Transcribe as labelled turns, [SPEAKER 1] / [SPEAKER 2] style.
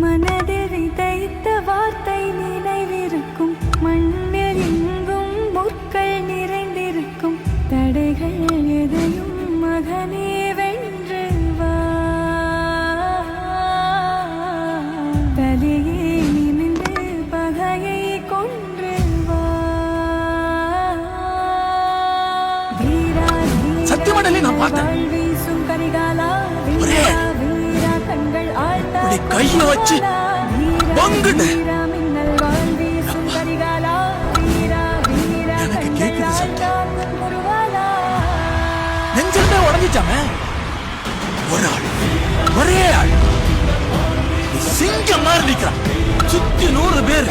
[SPEAKER 1] மனதில் விதைத்த வார்த்தை நினைவிருக்கும், மண்ணில் எங்கும் முற்கள் நிறைந்திருக்கும், தடைகள் எதையும் மகனே வென்று வா, தலையே நிமிர்ந்து பகையை கொன்று வா. வீரா
[SPEAKER 2] சத்தியமடலே நான் பார்த்தேன்.
[SPEAKER 1] வீசும் கரிகாலா,
[SPEAKER 2] ஒரே
[SPEAKER 1] வீரா கண்கள் ஆழ்ந்த
[SPEAKER 2] கைய வச்சு பங்குன்னு எனக்கு கேக்குது சத்தம். நெஞ்சிலே உடஞ்சிச்சாமே. ஒரு ஆள், ஒரே ஆள், சிங்கம் மாதிரி நிக்கிறான். சுத்தி 100 பேர்.